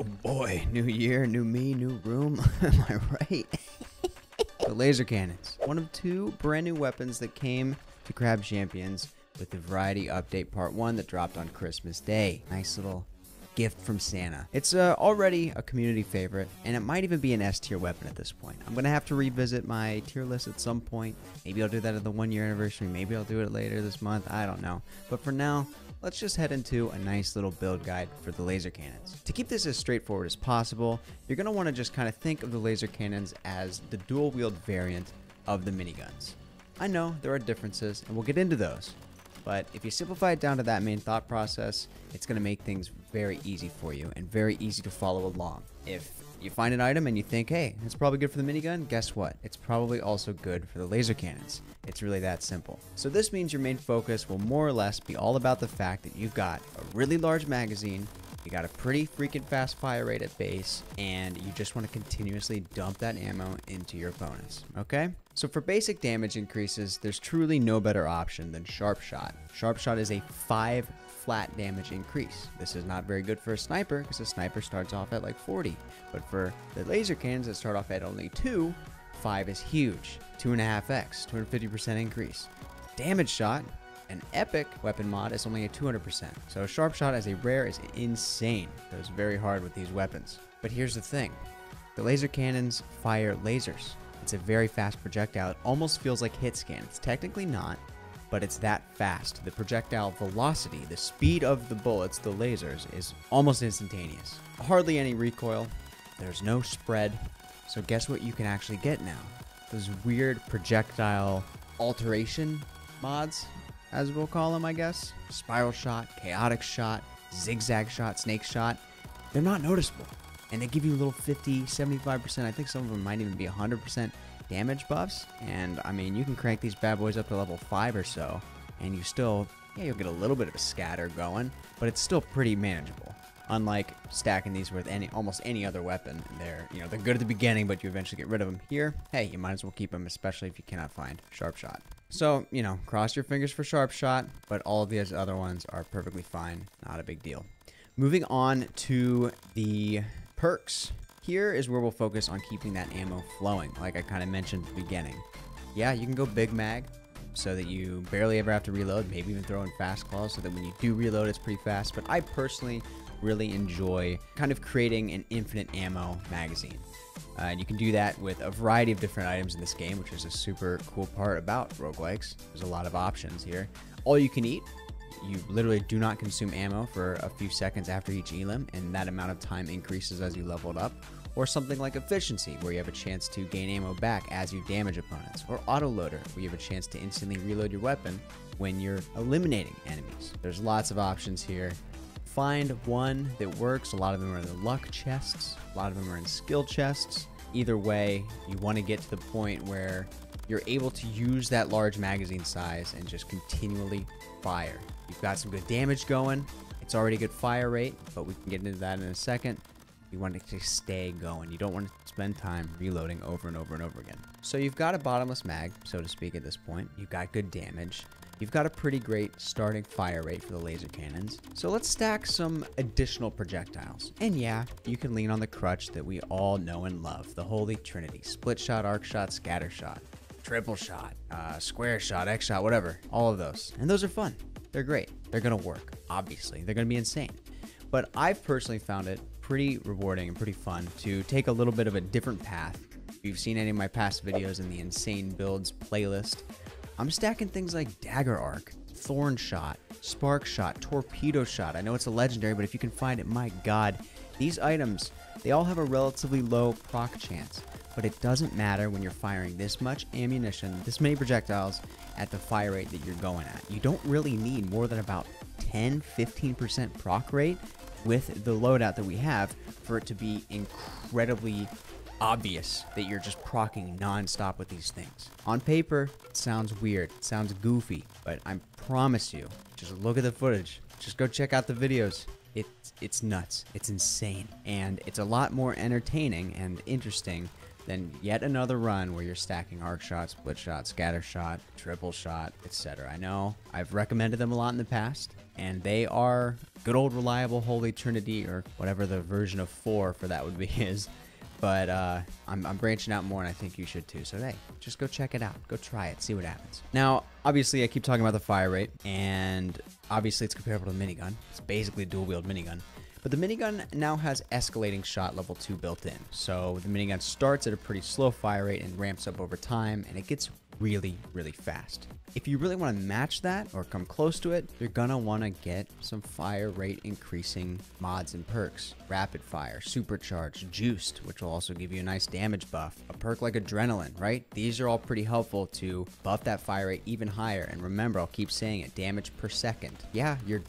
Oh boy, new year, new me, new room. Am I right? The laser cannons. One of two brand new weapons that came to Crab Champions with the Variety Update Part 1 that dropped on Christmas Day. Nice little gift from Santa. It's already a community favorite, and it might even be an S tier weapon at this point. I'm going to have to revisit my tier list at some point. Maybe I'll do that at the 1 year anniversary. Maybe I'll do it later this month. I don't know. But for now, let's just head into a nice little build guide for the laser cannons. To keep this as straightforward as possible, you're going to want to just kind of think of the laser cannons as the dual wield variant of the miniguns. I know there are differences, and we'll get into those. But if you simplify it down to that main thought process, it's going to make things very easy for you and very easy to follow along. If you find an item and you think, hey, it's probably good for the minigun, guess what? It's probably also good for the laser cannons. It's really that simple. So this means your main focus will more or less be all about the fact that you've got a really large magazine, you got a pretty freaking fast fire rate at base, and you just want to continuously dump that ammo into your opponents, okay? So for basic damage increases, there's truly no better option than Sharp Shot. Sharp Shot is a 5 flat damage increase. This is not very good for a sniper because a sniper starts off at like 40. But for the laser cannons that start off at only 2, 5 is huge. 2.5x, 250% increase. Damage Shot, an epic weapon mod, is only a 200%. So Sharp Shot as a rare is insane. It goes very hard with these weapons. But here's the thing. The laser cannons fire lasers. It's a very fast projectile. It almost feels like HITSCAN. It's technically not, but it's that fast. The projectile velocity, the speed of the bullets, the lasers, is almost instantaneous. Hardly any recoil. There's no spread. So guess what you can actually get now? Those weird projectile alteration mods, as we'll call them, I guess. Spiral Shot, Chaotic Shot, Zigzag Shot, Snake Shot. They're not noticeable. And they give you a little 50, 75%. I think some of them might even be 100% damage buffs. And I mean, you can crank these bad boys up to level 5 or so, and you still, yeah, you'll get a little bit of a scatter going, but it's still pretty manageable. Unlike stacking these with almost any other weapon, they're good at the beginning, but you eventually get rid of them. Here, hey, you might as well keep them, especially if you cannot find Sharp Shot. So, cross your fingers for Sharp Shot, but all of these other ones are perfectly fine. Not a big deal. Moving on to the perks. Here is where we'll focus on keeping that ammo flowing, like I kind of mentioned at the beginning. Yeah, you can go big mag so that you barely ever have to reload, maybe even throw in fast claws so that when you do reload, it's pretty fast. But I personally really enjoy kind of creating an infinite ammo magazine. And you can do that with a variety of different items in this game, which is a super cool part about roguelikes. There's a lot of options here. All you can eat. You literally do not consume ammo for a few seconds after each elim, and that amount of time increases as you level it up. Or something like Efficiency, where you have a chance to gain ammo back as you damage opponents. Or Autoloader, where you have a chance to instantly reload your weapon when you're eliminating enemies. There's lots of options here. Find one that works. A lot of them are in the luck chests. A lot of them are in skill chests. Either way, you want to get to the point where you're able to use that large magazine size and just continually fire. You've got some good damage going. It's already a good fire rate, but we can get into that in a second. You want it to stay going. You don't want to spend time reloading over and over and over again. So you've got a bottomless mag, so to speak, at this point. You've got good damage. You've got a pretty great starting fire rate for the laser cannons. So let's stack some additional projectiles. And yeah, you can lean on the crutch that we all know and love, the Holy Trinity. Split shot, arc shot, scatter shot, triple shot, square shot, X shot, whatever. All of those. And those are fun. They're great. They're going to work, obviously. They're going to be insane. But I've personally found it pretty rewarding and pretty fun to take a little bit of a different path. If you've seen any of my past videos in the Insane Builds playlist, I'm stacking things like Dagger Arc, Thorn Shot, Spark Shot, Torpedo Shot. I know it's a legendary, but if you can find it, my god. These items, they all have a relatively low proc chance. But it doesn't matter when you're firing this much ammunition, this many projectiles at the fire rate that you're going at. You don't really need more than about 10-15% proc rate with the loadout that we have for it to be incredibly obvious that you're just proccing non-stop with these things. On paper, it sounds weird, it sounds goofy, but I promise you, just look at the footage, just go check out the videos. It's nuts, it's insane, and it's a lot more entertaining and interesting than yet another run where you're stacking arc shot, split shot, scatter shot, triple shot, etc. I know I've recommended them a lot in the past. and they are good old reliable Holy Trinity, or whatever the version of 4 for that would be is. But I'm branching out more, and I think you should too. So hey, just go check it out. Go try it. See what happens. Now, obviously, I keep talking about the fire rate, and obviously it's comparable to the minigun. It's basically a dual-wield minigun. But the minigun now has escalating shot level 2 built in. So the minigun starts at a pretty slow fire rate and ramps up over time, and it gets really, really fast. If you really want to match that or come close to it, you're gonna want to get some fire rate increasing mods and perks. Rapid fire, supercharged, juiced, which will also give you a nice damage buff. A perk like adrenaline, right? These are all pretty helpful to buff that fire rate even higher. And remember, I'll keep saying it, damage per second. Yeah, your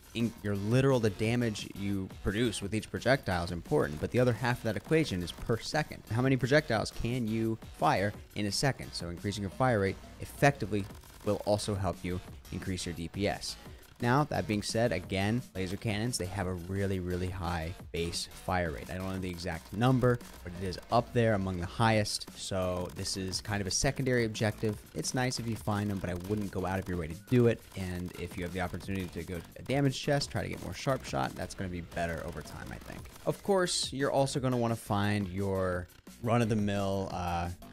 literal, the damage you produce with each projectile is important, but the other half of that equation is per second. How many projectiles can you fire in a second? So increasing your fire rate effectively will also help you increase your DPS. Now, that being said, again, laser cannons, they have a really, really high base fire rate. I don't know the exact number, but it is up there among the highest. So this is kind of a secondary objective. It's nice if you find them, but I wouldn't go out of your way to do it. And if you have the opportunity to go to a damage chest, try to get more sharp shot, that's going to be better over time, I think. Of course, you're also going to want to find your run-of-the-mill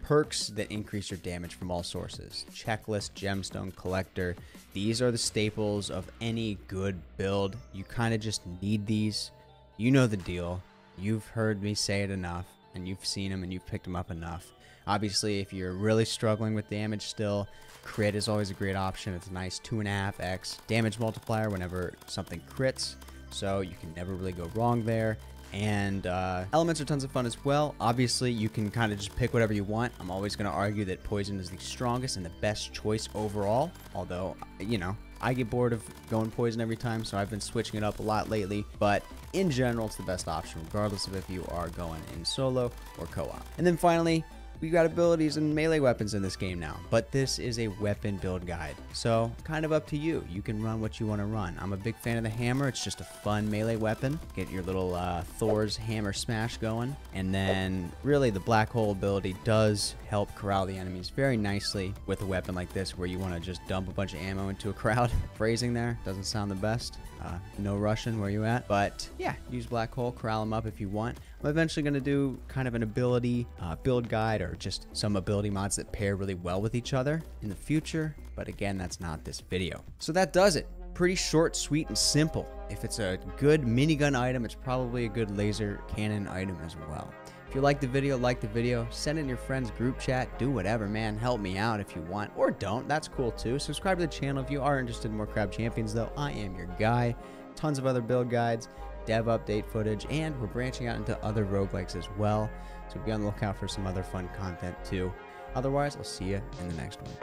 perks that increase your damage from all sources. Checklist, gemstone, collector. These are the staples of any good build. You kind of just need these. You know the deal. You've heard me say it enough, and you've seen them and you've picked them up enough. Obviously, if you're really struggling with damage still, crit is always a great option. It's a nice 2.5x damage multiplier whenever something crits, so you can never really go wrong there. And elements are tons of fun as well. Obviously, you can kind of just pick whatever you want. I'm always going to argue that poison is the strongest and the best choice overall. Although, you know, I get bored of going poison every time, so I've been switching it up a lot lately. But in general, it's the best option, regardless of if you are going in solo or co-op. And then finally, we got abilities and melee weapons in this game now, but this is a weapon build guide, so kind of up to you. You can run what you want to run. I'm a big fan of the hammer. It's just a fun melee weapon. Get your little Thor's hammer smash going, and then really the black hole ability does help corral the enemies very nicely with a weapon like this, where you want to just dump a bunch of ammo into a crowd. Phrasing there doesn't sound the best. No Russian, where you at? But yeah, use black hole, corral them up if you want. I'm eventually going to do kind of an ability build guide, or just some ability mods that pair really well with each other in the future. But again, that's not this video. So that does it. Pretty short, sweet, and simple. If it's a good minigun item, it's probably a good laser cannon item as well. If you like the video, send it in your friends' group chat, do whatever, man. Help me out if you want, or don't. That's cool too. Subscribe to the channel if you are interested in more Crab Champions, though. I am your guy. Tons of other build guides, dev update footage, and we're branching out into other roguelikes as well. So be on the lookout for some other fun content too. Otherwise, I'll see you in the next one.